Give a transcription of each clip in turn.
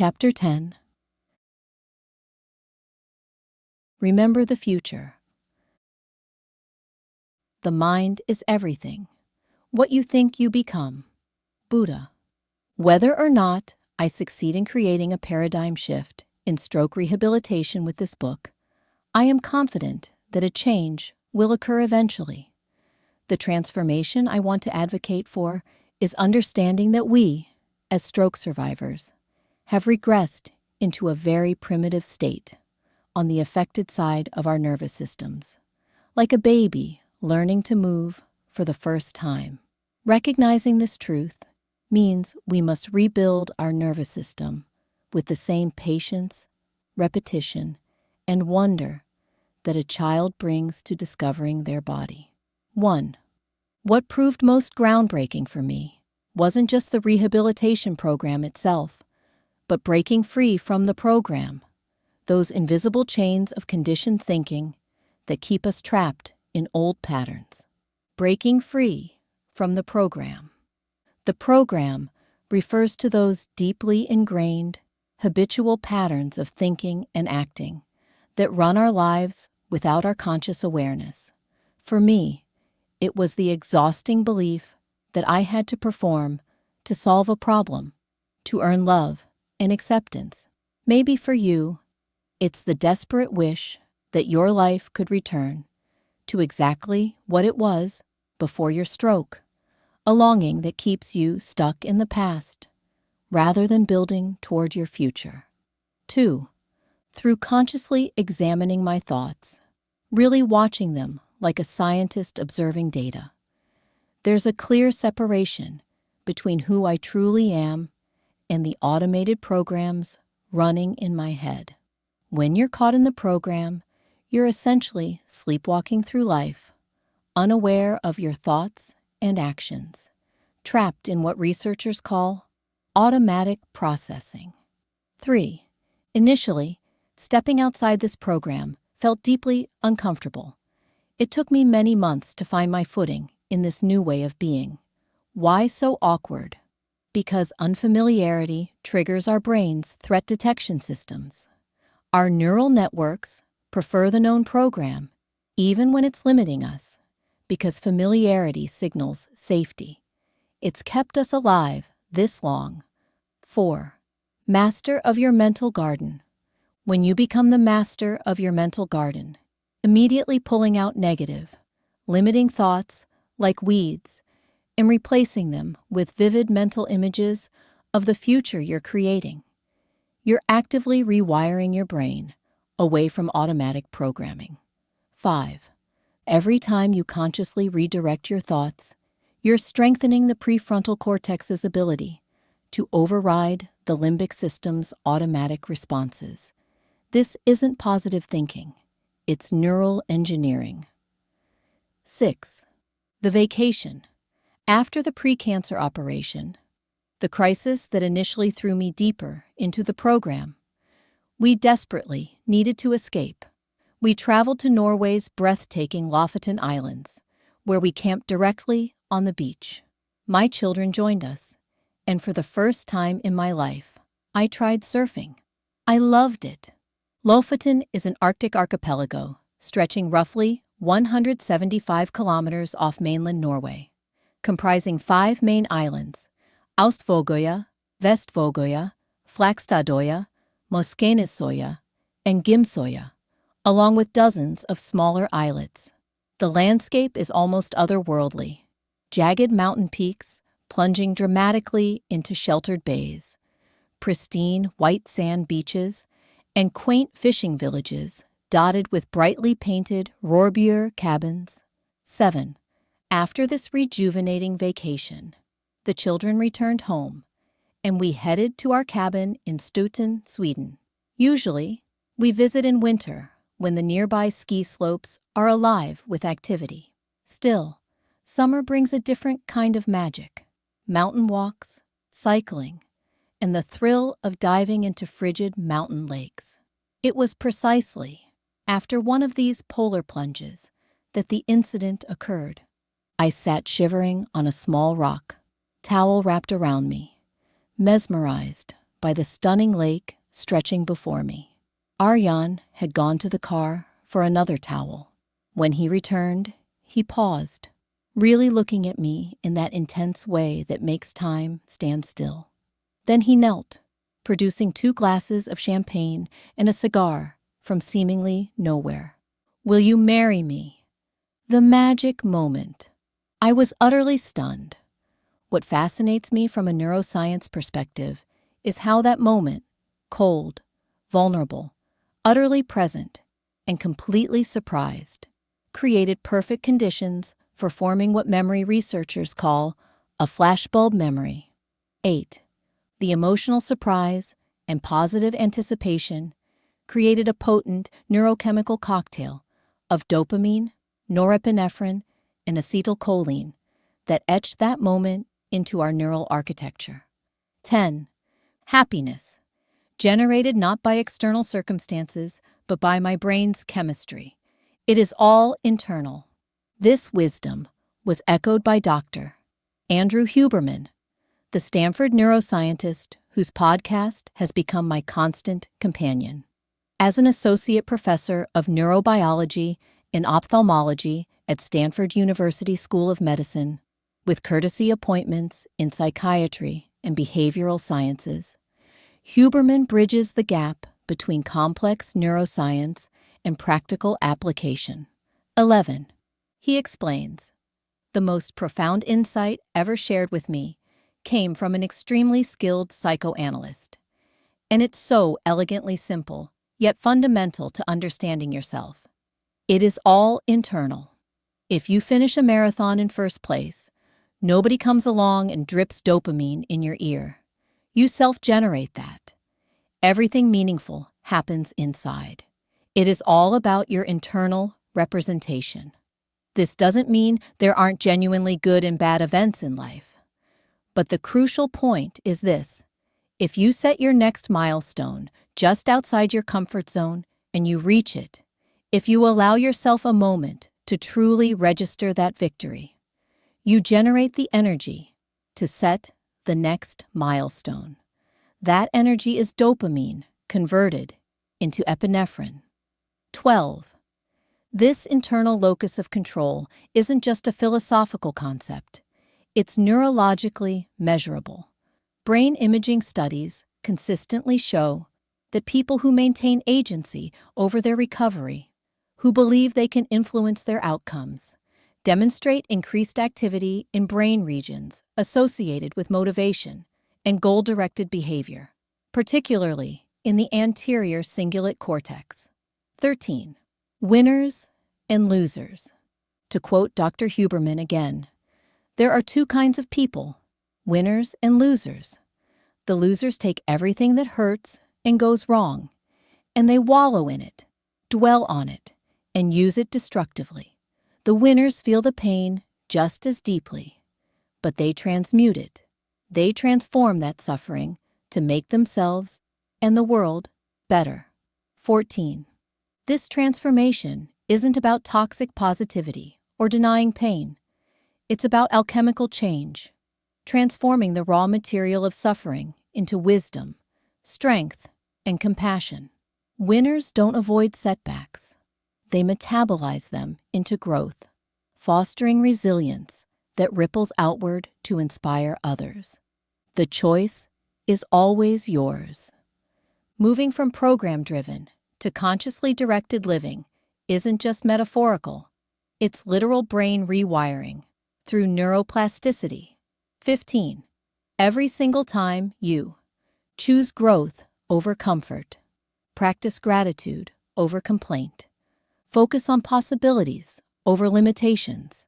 Chapter 10. Remember the future. The mind is everything. What you think you become. Buddha. Whether or not I succeed in creating a paradigm shift in stroke rehabilitation with this book, I am confident that a change will occur eventually. The transformation I want to advocate for is understanding that we, as stroke survivors, have regressed into a very primitive state on the affected side of our nervous systems, like a baby learning to move for the first time. Recognizing this truth means we must rebuild our nervous system with the same patience, repetition, and wonder that a child brings to discovering their body. 1. What proved most groundbreaking for me wasn't just the rehabilitation program itself, but breaking free from the program, those invisible chains of conditioned thinking that keep us trapped in old patterns. Breaking free from the program. The program refers to those deeply ingrained, habitual patterns of thinking and acting that run our lives without our conscious awareness. For me, it was the exhausting belief that I had to perform to solve a problem, to earn love and acceptance. Maybe for you, it's the desperate wish that your life could return to exactly what it was before your stroke, a longing that keeps you stuck in the past rather than building toward your future. 2. Through consciously examining my thoughts, really watching them like a scientist observing data, there's a clear separation between who I truly am and the automated programs running in my head. When you're caught in the program, you're essentially sleepwalking through life, unaware of your thoughts and actions, trapped in what researchers call automatic processing. 3. Initially, stepping outside this program felt deeply uncomfortable. It took me many months to find my footing in this new way of being. Why so awkward? Because unfamiliarity triggers our brain's threat detection systems. Our neural networks prefer the known program, even when it's limiting us, because familiarity signals safety. It's kept us alive this long. 4. Master of your mental garden. When you become the master of your mental garden, immediately pulling out negative, limiting thoughts like weeds, and replacing them with vivid mental images of the future you're creating. You're actively rewiring your brain away from automatic programming. 5. Every time you consciously redirect your thoughts, you're strengthening the prefrontal cortex's ability to override the limbic system's automatic responses. This isn't positive thinking, it's neural engineering. 6. The vacation. After the pre-cancer operation, the crisis that initially threw me deeper into the program, we desperately needed to escape. We traveled to Norway's breathtaking Lofoten Islands, where we camped directly on the beach. My children joined us, and for the first time in my life, I tried surfing. I loved it. Lofoten is an Arctic archipelago stretching roughly 175 kilometers off mainland Norway, comprising 5 main islands: Austvågøya, Vestvågøya, Flakstadøya, Moskenesøya, and Gimsøya, along with dozens of smaller islets. The landscape is almost otherworldly. Jagged mountain peaks plunging dramatically into sheltered bays, pristine white sand beaches, and quaint fishing villages dotted with brightly painted Rorbjør cabins. 7. After this rejuvenating vacation, the children returned home, and we headed to our cabin in Stuten, Sweden. Usually, we visit in winter when the nearby ski slopes are alive with activity. Still, summer brings a different kind of magic: mountain walks, cycling, and the thrill of diving into frigid mountain lakes. It was precisely after one of these polar plunges that the incident occurred. I sat shivering on a small rock, towel wrapped around me, mesmerized by the stunning lake stretching before me. Aryan had gone to the car for another towel. When he returned, he paused, really looking at me in that intense way that makes time stand still. Then he knelt, producing 2 glasses of champagne and a cigar from seemingly nowhere. "Will you marry me?" The magic moment. I was utterly stunned. What fascinates me from a neuroscience perspective is how that moment, cold, vulnerable, utterly present, and completely surprised, created perfect conditions for forming what memory researchers call a flashbulb memory. 8. The emotional surprise and positive anticipation created a potent neurochemical cocktail of dopamine, norepinephrine, and acetylcholine that etched that moment into our neural architecture. 10. Happiness, generated not by external circumstances, but by my brain's chemistry. It is all internal. This wisdom was echoed by Dr. Andrew Huberman, the Stanford neuroscientist whose podcast has become my constant companion. As an associate professor of neurobiology and ophthalmology at Stanford University School of Medicine, with courtesy appointments in psychiatry and behavioral sciences, Huberman bridges the gap between complex neuroscience and practical application. 11. He explains, "The most profound insight ever shared with me came from an extremely skilled psychoanalyst. And it's so elegantly simple, yet fundamental to understanding yourself. It is all internal. If you finish a marathon in first place, nobody comes along and drips dopamine in your ear. You self-generate that. Everything meaningful happens inside. It is all about your internal representation. This doesn't mean there aren't genuinely good and bad events in life. But the crucial point is this. If you set your next milestone just outside your comfort zone and you reach it, if you allow yourself a moment to truly register that victory, you generate the energy to set the next milestone. That energy is dopamine converted into epinephrine. 12. This internal locus of control isn't just a philosophical concept. It's neurologically measurable. Brain imaging studies consistently show that people who maintain agency over their recovery, who believe they can influence their outcomes, demonstrate increased activity in brain regions associated with motivation and goal-directed behavior, particularly in the anterior cingulate cortex. 13. Winners and losers. To quote Dr. Huberman again, there are 2 kinds of people, winners and losers. The losers take everything that hurts and goes wrong, and they wallow in it, dwell on it, and use it destructively. The winners feel the pain just as deeply, but they transmute it. They transform that suffering to make themselves and the world better. 14. This transformation isn't about toxic positivity or denying pain. It's about alchemical change, transforming the raw material of suffering into wisdom, strength, and compassion. Winners don't avoid setbacks. They metabolize them into growth, fostering resilience that ripples outward to inspire others. The choice is always yours. Moving from program-driven to consciously directed living isn't just metaphorical. It's literal brain rewiring through neuroplasticity. 15. Every single time you choose growth over comfort, practice gratitude over complaint, focus on possibilities over limitations,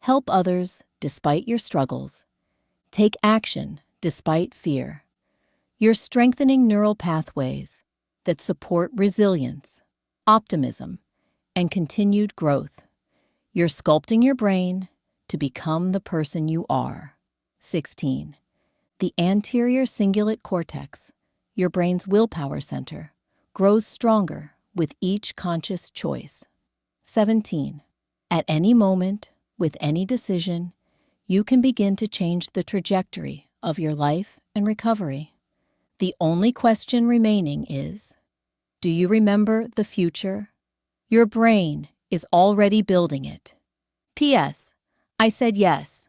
help others despite your struggles, take action despite fear, you're strengthening neural pathways that support resilience, optimism, and continued growth. You're sculpting your brain to become the person you are. 16. The anterior cingulate cortex, your brain's willpower center, grows stronger with each conscious choice. 17. At any moment, with any decision, you can begin to change the trajectory of your life and recovery. The only question remaining is, do you remember the future? Your brain is already building it. P.S. I said yes.